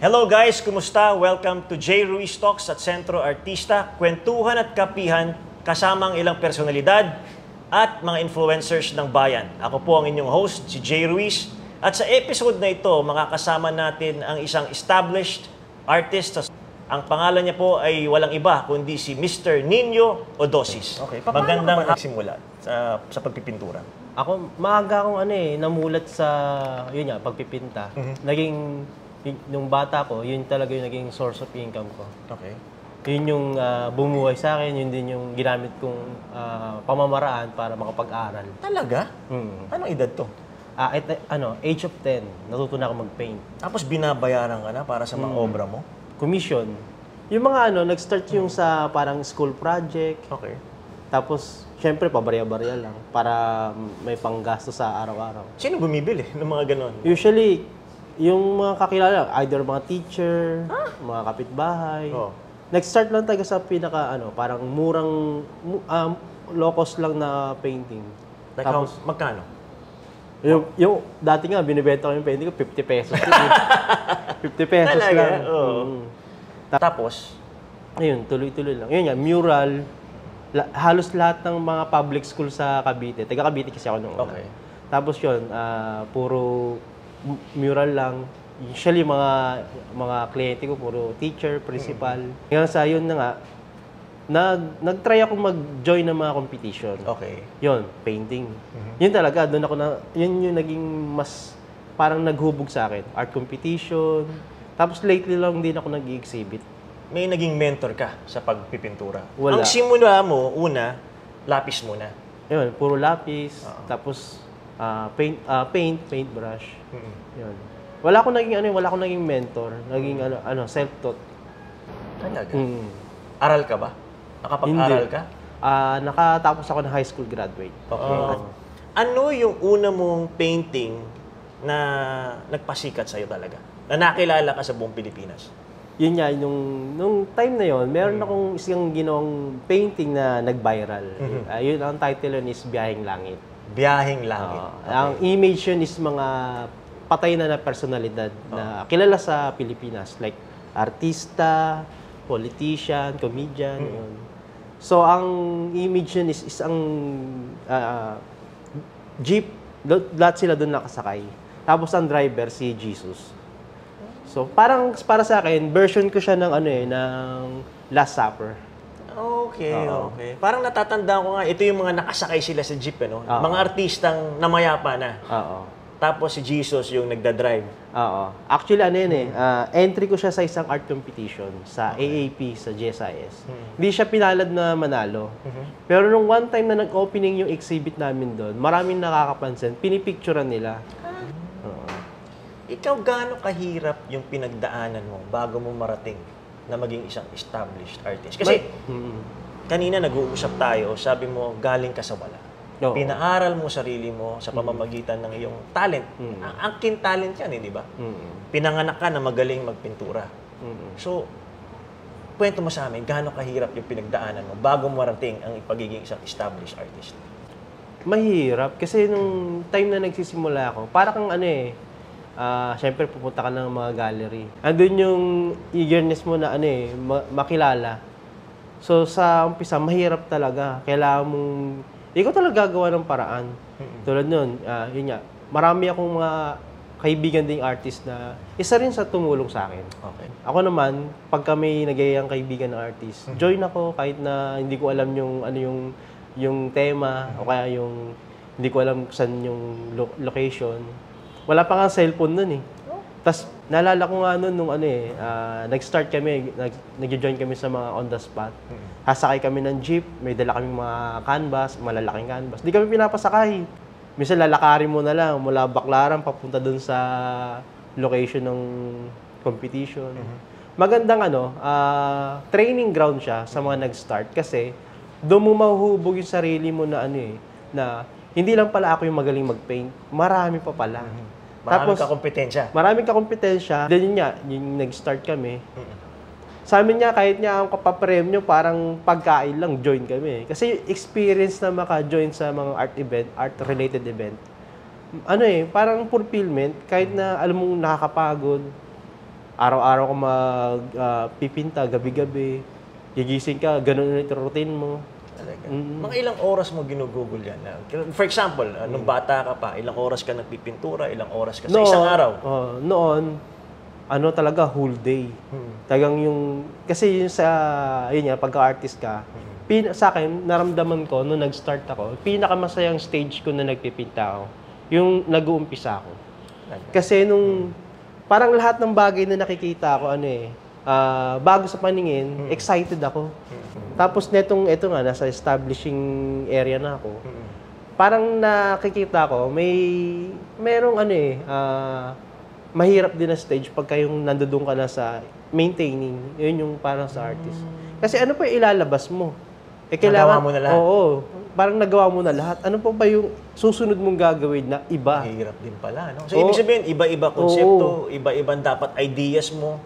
Hello guys, kumusta? Welcome to J. Ruiz Talks at Sentro Artista, kwentuhan at kapihan kasamang ilang personalidad at mga influencers ng bayan. Ako po ang inyong host, si J. Ruiz. At sa episode na ito, makakasama natin ang isang established artist. Ang pangalan niya po ay walang iba kundi si Mr. Nino Odosis. Okay, Magandang nagsimula sa pagpipintura. Ako, maaga akong namulat sa, yun nga, pagpipinta. Naging, nung bata ko, yun talaga yung naging source of income ko. Okay. Yun yung bumuhay sa akin, yun din yung ginamit kong pamamaraan para makapag-aral. Talaga? Anong edad to? Age of 10, natuto na ako mag-paint. Tapos binabayaran ka na para sa mga obra mo? Commission. Yung mga nag-start yung sa parang school project. Okay. Tapos, syempre, pabarya-barya lang para may panggasto sa araw-araw. Sino bumibili ng mga ganon? Usually, yung mga kakilala, either mga teacher, mga kapitbahay. Oh. Nag-start lang tayo sa pinaka, parang murang, low-cost lang na painting. Like Tapos, magkano? yung dati nga, binibenta ko yung painting ko, 50 pesos. 50 pesos Talaga? lang. Oo. Tapos? Ayun, tuloy-tuloy lang. Yun nga, mural. Halos lahat ng mga public school sa Cavite. Taga Cavite kasi ako nung una. Okay. Tapos yun, puro mural lang. Usually, mga kliyente ko, puro teacher, principal. Hanggang sa yun na nga, nag-try ako mag-join ng mga competition. Okay. Yun, painting. Yun talaga, doon ako yun yung naging mas, parang naghubog sa akin. Art competition. Tapos lately lang din ako nag-exhibit. May naging mentor ka sa pagpipintura? Wala. Ang simula mo, una, lapis muna. Yun, puro lapis. Tapos, paintbrush. Yun. Wala akong naging mentor. Naging self-taught. Talaga? Aral ka ba? Nakapag-aral ka? Nakatapos ako ng high school graduate. Okay. Ano yung una mong painting na nagpasikat sa'yo talaga? Na nakilala ka sa buong Pilipinas? Yun nga, nung time na yon, meron akong isang ginawang painting na nag-viral. Yun, ang title yun is Biyaheng Langit. Biyaheng Langit. Okay. Ang image yun is mga patay na personalidad na kilala sa Pilipinas. Like artista, politician, comedian, yun. So, ang image yun is ang jeep, lahat sila doon nakasakay. Tapos ang driver, si Jesus. So, parang para sa akin, version ko siya ng ng Last Supper. Okay, okay. Parang natatandaan ko nga, ito yung mga nakasakay sila sa jeep, Mga artistang namayapa na. Tapos si Jesus yung nagdadrive. Actually, entry ko siya sa isang art competition sa AAP, sa GSIS. Hindi siya pinalad na manalo. Pero nung one time na nag-opening yung exhibit namin doon, maraming nakakapansin, pinipicturean nila. Ikaw, gaano kahirap yung pinagdaanan mo bago mo marating na maging isang established artist? Kasi kanina nag-uusap tayo, sabi mo galing ka sa wala. Pinaaral mo sarili mo sa pamamagitan ng iyong talent. Angkin talent yan, di ba? Pinanganak ka na magaling magpintura. So, kwento mo sa amin, gaano kahirap yung pinagdaanan mo bago mo marating ang pagiging isang established artist? Mahirap. Kasi nung time na nagsisimula ako, parang syempre pupunta ka ng mga gallery. Andun yung eagerness mo na makilala. So sa umpisa, mahirap talaga. Kailangan mong, ikaw talaga gagawa ng paraan. Tulad nun, yun nga, marami akong mga kaibigan ding artist na isa rin sa tumulong sa akin. Okay. Ako naman, pagka may nagayang kaibigan ng artist, join ako kahit na hindi ko alam yung tema o kaya yung hindi ko alam saan yung location. Wala pa nga cellphone nun eh. Tapos, naalala ko nga nun nung nag-start kami, nag-join kami sa mga on the spot. Hasakay kami ng jeep, may dala kami mga canvas, malalaking canvas. Di kami pinapasakay. Minsan lalakarin mo na lang mula Baclaran papunta dun sa location ng competition. Magandang training ground siya sa mga nag-start kasi doon mo mahuhubog yung sarili mo na na hindi lang pala ako yung magaling mag-paint, marami pa pala. Maraming kakompetensya. Maraming kakompetensya. Then yun nga, yung nag-start kami. Sa amin nga, kahit nga ang kapapremyo, parang pagkain lang, join kami. Kasi experience na maka-join sa mga art event, art-related event, parang fulfillment, kahit na alam mong nakakapagod, araw-araw ka pipinta, gabi-gabi. Gigising ka, ganun ulit yung routine mo. Talaga. Mga ilang oras mo ginugugol yan? For example, nung bata ka pa, ilang oras ka nagpipintura, ilang oras ka sa isang araw? Noon, talaga, whole day. Talagang kasi yun yun nga, pagka-artist ka, sa akin, naramdaman ko, nung nag-start ako, pinakamasayang stage ko na nagpipinta ako, yung nag-uumpisa ako. Kasi parang lahat ng bagay na nakikita ko, bago sa paningin, excited ako. Tapos ito nga, nasa establishing area na ako. Parang nakikita ko, merong mahirap din na stage pagka yung nandoon ka na sa maintaining. Yun yung parang sa artist. Kasi ano pa ilalabas mo? Nagawa mo na lahat? Oo. Parang nagawa mo na lahat. Ano pa ba yung susunod mong gagawin na iba? Mahirap din pala, no? So, ibig sabihin, iba-iba konsepto, iba-ibang dapat ideas mo,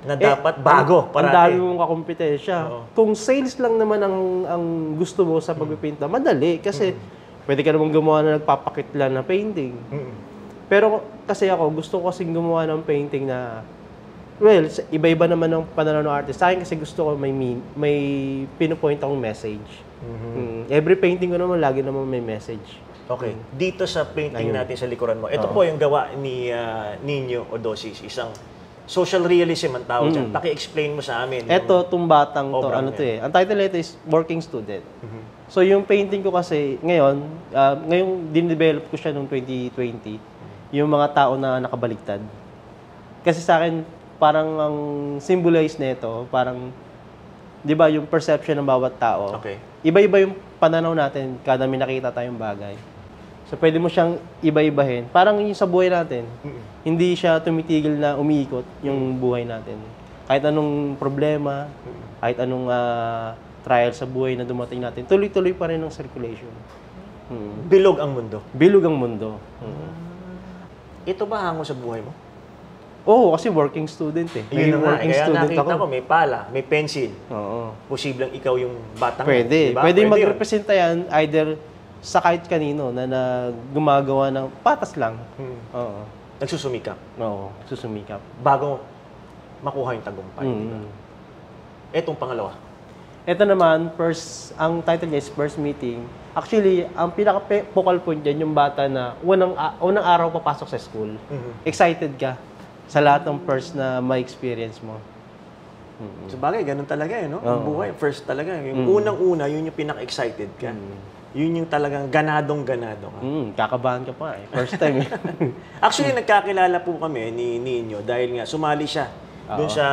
na dapat bago Ang parati. dami mong kakompetensya. Kung sales lang naman ang gusto mo sa pagpipinta, madali. Kasi pwede ka namang gumawa na nagpapakitla na painting. Pero kasi gusto ko kasing gumawa ng painting na, iba-iba naman ng pananaw ng artist. Sa akin kasi gusto ko may pinupoint akong message. Every painting ko naman, lagi naman may message. Okay. Dito sa painting natin sa likuran mo, ito po yung gawa ni Nino Odosis, isang social realism ang tawag dyan. Paki-explain mo sa amin. Itong batang to, ang title nito is Working Student. So yung painting ko kasi ngayon din-develop ko siya noong 2020, yung mga tao na nakabaligtad. Kasi sa akin, parang ang symbolize nito, parang, di ba, yung perception ng bawat tao. Okay. Iba-iba yung pananaw natin kada may nakita tayong bagay. So pwede mo siyang iba-ibahin. Parang yung sa buhay natin, hindi siya tumitigil na umiikot yung buhay natin. Kahit anong problema, kahit anong trial sa buhay na dumating natin, tuloy-tuloy pa rin ang circulation. Bilog ang mundo. Bilog ang mundo. Ito ba hango sa buhay mo? Oo, kasi working student eh. Yun na nga. Kaya nakita ako. ko, may pala, may pencil. Oo. Posibleng ikaw yung batang. Pwede. Diba? Pwede Pwede mag-representa yan either sa kahit kanino na gumagawa ng patas lang. Oo. Nagsusumikap. Oo, susumikap. Bago makuha yung tagumpay. Etong pangalawa. Ito naman, ang title niya is First Meeting. Actually, ang pinaka-focal point dyan, yung bata na unang araw papasok sa school. Excited ka sa lahat ng first na ma-experience mo. So bagay, ganun talaga no? Ang buhay, first talaga. Yung unang-una, yun yung pinaka-excited ka. Yun yung talagang ganadong-ganado ka. Kakabahan ka pa eh. First time eh. Actually, nagkakilala po kami ni Nino dahil nga sumali siya doon sa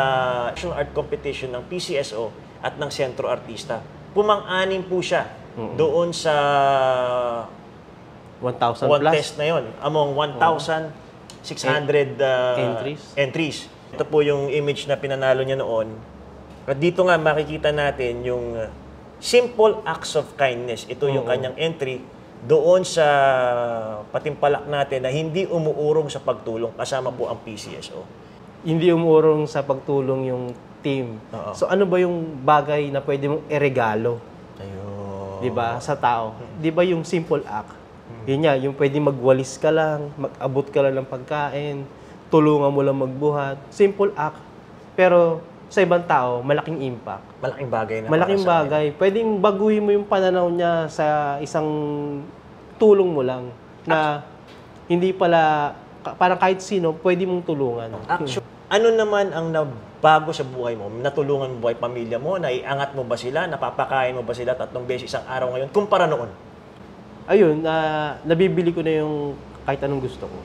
art competition ng PCSO at ng Sentro Artista. Pumang-anim po siya doon sa 1,000 contest na yon among 1,600 entries. Ito po yung image na pinanalo niya noon. At dito nga makikita natin yung simple acts of kindness. Ito yung kanyang entry doon sa patimpalak natin na hindi umuurong sa pagtulong kasama po ang PCSO. Hindi umuurong sa pagtulong yung team. So ano ba yung bagay na pwede mong iregalo? Ayun. 'Di ba? Sa tao. 'Di ba yung simple act? Yun nga, yung pwede magwalis ka lang, mag-abot ka lang ng pagkain, tulungan mo lang magbuhat. Simple act. Pero sa ibang tao, malaking impact. Malaking bagay na. Malaking bagay. Pwedeng baguhin mo yung pananaw niya sa isang tulong mo lang na hindi pala, parang kahit sino, pwede mong tulungan. Actually, ano naman ang nabago sa buhay mo? Natulungan mo ba yung pamilya mo? Naiangat mo ba sila? Napapakain mo ba sila 3 beses isang araw ngayon? Kumpara noon? Ayun, nabibili ko na yung kahit anong gusto ko.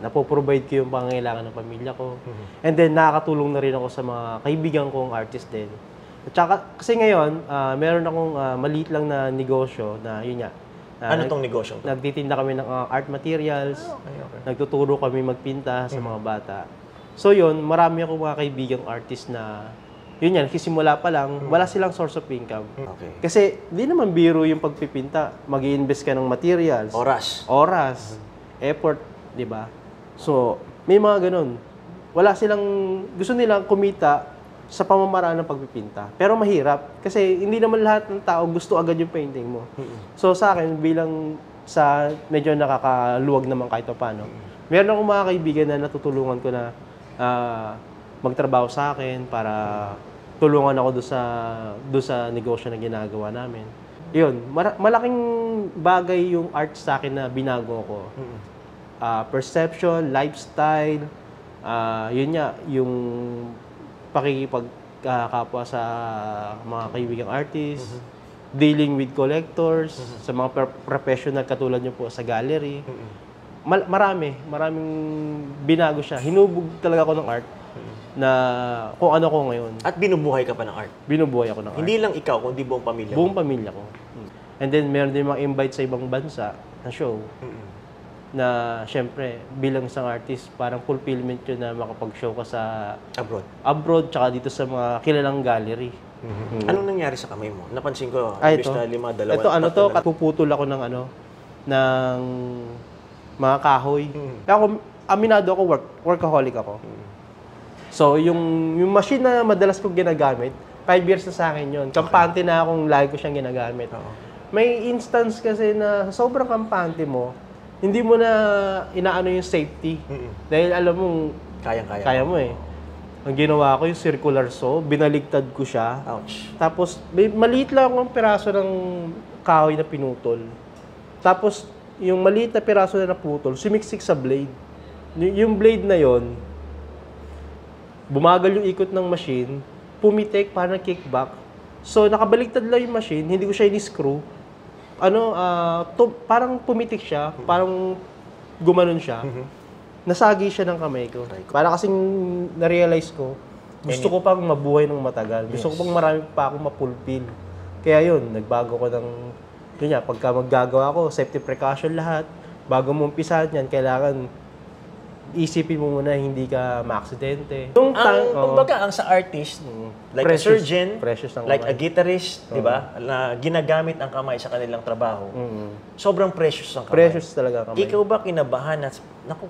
Napoprovide ko yung pangangailangan ng pamilya ko. And then, nakakatulong na rin ako sa mga kaibigan kong artist din. At saka, kasi ngayon, meron akong maliit lang na negosyo na yun nga. Ano tong negosyo? Nagtitinda kami ng art materials. Nagtuturo kami magpinta sa mga bata. So yun, marami akong mga kaibigang artist na yun yan, nagsisimula pa lang, wala silang source of income. Okay. Kasi di naman biro yung pagpipinta. Mag-i-invest ka ng materials. Oras. Effort, di ba? So, may mga ganun. Wala silang, gusto nilang kumita sa pamamaraan ng pagpipinta. Pero mahirap. Kasi hindi naman lahat ng tao gusto agad yung painting mo. So sa akin, bilang medyo nakakaluwag naman kahit pa paano, meron akong mga kaibigan na natutulungan ko na magtrabaho sa akin para tulungan ako doon sa negosyo na ginagawa namin. Yun, malaking bagay yung art sa akin na binago ko. Perception, lifestyle, yun nga, yung pakikipagkapwa sa mga kaibigang artists, dealing with collectors, sa mga professional katulad nyo po sa gallery. Maraming binago siya. Hinubog talaga ako ng art na kung ano ko ngayon. At binubuhay ka pa ng art? Binubuhay ako ng art. Hindi lang ikaw, kundi buong pamilya Buong pamilya ko. And then, meron din mga invite sa ibang bansa na show. Na, syempre, bilang isang artist, parang fulfillment yun na makapag-show ka sa abroad, tsaka dito sa mga kilalang gallery. Anong nangyari sa kamay mo? Napansin ko, ito. Ito, puputol ako ng ng mga kahoy. Kaya ako, aminado ako, workaholic ako. So, yung machine na madalas kong ginagamit, 5 years na sa akin yun. Kampante na akong lagi ko siyang ginagamit. May instance kasi na sobrang kampante mo, hindi mo na inaano yung safety. Dahil alam mong, kaya mo eh. Ang ginawa ko yung circular saw, binaligtad ko siya. Ouch. Tapos, maliit lang akong piraso ng kahoy na pinutol. Tapos, yung maliit na piraso na naputol, sumiksik sa blade. Yung blade na yon, bumagal yung ikot ng machine, pumitik, parang kickback. So, nakabaligtad lang yung machine, hindi ko siya ini-screw. Parang pumitik siya, parang gumanon siya. Nasagi siya ng kamay ko. Para kasing na-realize ko, gusto ko pang mabuhay ng matagal. Gusto ko pang marami pa akong mapulpil. Kaya yun, nagbago ko ng, yun nga, pagka maggagawa ko, safety precaution lahat. Bago mo umpisahan yan, kailangan isipin mo muna hindi ka maaksidente. Kumbaga, ang sa artist, like precious, a surgeon, like a guitarist, di ba, na ginagamit ang kamay sa kanilang trabaho, sobrang precious ang kamay. Precious talaga ang kamay. Ikaw ba kinabahan na, naku,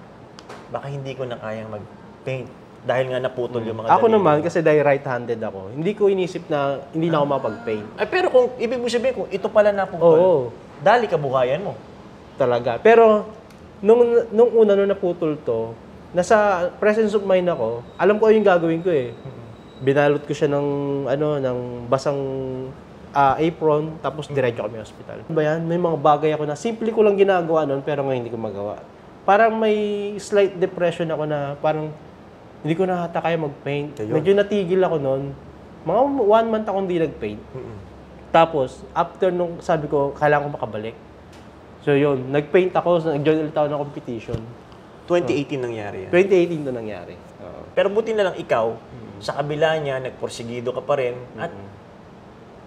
baka hindi ko na kayang mag-paint dahil nga naputol yung mga Ako naman, kasi dahil right-handed ako, hindi ko inisip na hindi na ako mapag-paint. Pero kung, ibig mo sabihin, kung ito pala naputol, dali kabuhayan mo. Talaga. Pero, nung naputol to, nasa presence of mind ako, alam ko yung gagawin ko eh. Binalot ko siya ng basang apron, tapos diretso kami hospital. Ba yan? May mga bagay ako na simple ko lang ginagawa noon, pero ngayon hindi ko magawa. Parang may slight depression ako na parang hindi ko na hata kaya mag-paint. Medyo natigil ako noon. Mga 1 month akong hindi nag-paint. Tapos, after nung sabi ko, kailangan ko makabalik. So yun, nag-paint ako, nag-join ulit ako ng competition. 2018 nangyari yan? 2018 na nangyari. Pero buti na lang ikaw, sa kabila niya, nagporsigido ka pa rin, at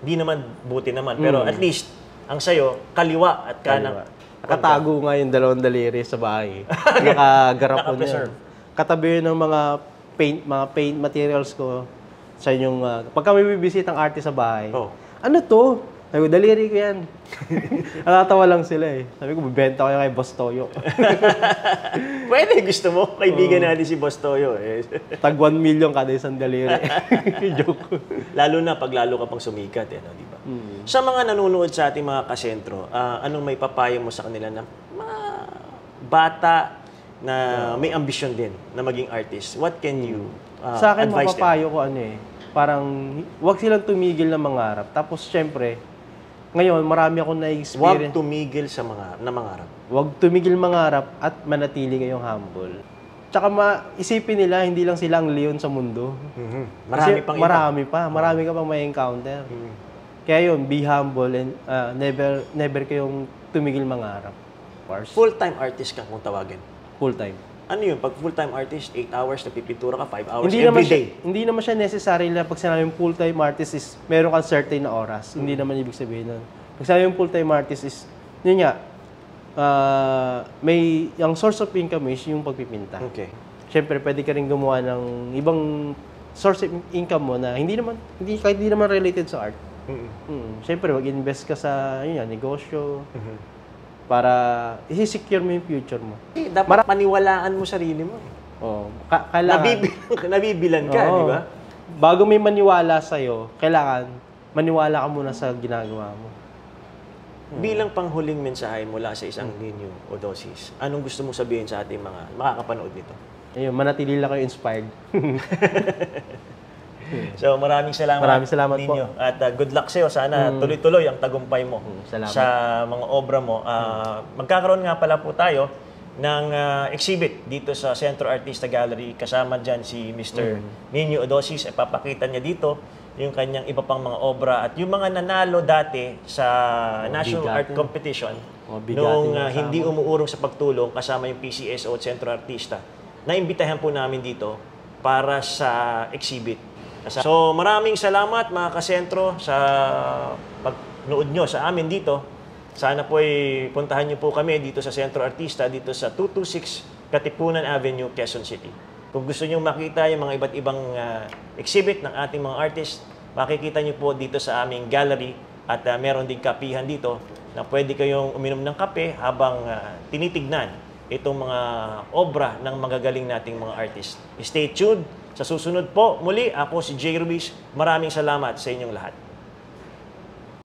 di naman, buti naman. Pero at least, ang sayo, kaliwa at kanan. Nakatago nga yung 2 daliri sa bahay. Nakagarap ko niya. Katabi yun ng mga paint materials ko sa inyong, pagka may bibisit ang artist sa bahay, ano to? Sabi ko, daliri ko yan. Natatawa lang sila eh. Sabi ko, bibenta ko yung kay Boss Toyo. Pwede, gusto mo. Kaibigan natin si Boss Toyo eh. Tag 1 million kada isang daliri. Joke. Lalo na pag lalo ka pang sumikat eh, no, di ba? Sa mga nanonood sa ating mga kasentro, anong may papayo mo sa kanila na mga bata na may ambisyon din na maging artist? What can you sa akin, advise mapapayo ko parang huwag silang tumigil na mangarap. Tapos, syempre, ngayon, marami akong na-experience. Huwag tumigil sa mangarap. Huwag tumigil mangarap at manatili kayong humble. Tsaka isipin nila, hindi lang sila ang leon sa mundo. Marami pang Marami ka pang may encounter. Kaya yun, be humble and never kayong tumigil mangarap. Full-time artist ka kung tawagin? Full-time. Ano yun? Pag full-time artist, 8 hours na pipintura ka, 5 hours every day. Hindi naman siya necessary na pag sinabing full-time artist is meron kang certain na oras. Hindi naman ibig sabihin nun. Pag sinabing full-time artist is, yun nga, yung source of income is yung pagpipinta. Okay. Siyempre, pwede ka rin gumawa ng ibang source of income mo na kahit hindi naman related sa art. Siyempre, mag-invest ka sa negosyo. Para i-secure mo yung future mo. Dapat paniwalaan mo sarili mo. Nabibilan ka, di ba? Bago may maniwala sa'yo, kailangan maniwala ka muna sa ginagawa mo. Bilang panghuling mensahe mula sa isang Ninyo o Dosis, anong gusto mong sabihin sa ating mga makakapanood nito? ayun, manatili lang kayo inspired. So maraming salamat, po. At good luck sa iyo. Sana tuloy-tuloy ang tagumpay mo Salamat. sa mga obra mo. Magkakaroon nga pala po tayo ng exhibit dito sa Centro Artista Gallery. Kasama dyan si Mr. Nino Odosis. Ipapakita niya dito yung kanyang iba pang mga obra at yung mga nanalo dati sa National Art Competition noong hindi umuurong sa pagtulong kasama yung PCSO at Centro Artista. Naimbitahan po namin dito para sa exhibit. So maraming salamat mga kasentro sa pagnood nyo sa amin dito. Sana po ay puntahan nyo po kami dito sa Centro Artista, dito sa 226 Katipunan Avenue, Quezon City. Kung gusto nyo makita yung mga iba't ibang exhibit ng ating mga artist, makikita nyo po dito sa aming gallery at meron din kapihan dito na pwede kayong uminom ng kape habang tinitignan itong mga obra ng magagaling nating mga artist. Stay tuned. Sa susunod po, muli ako si Jay Ruiz. Maraming salamat sa inyong lahat.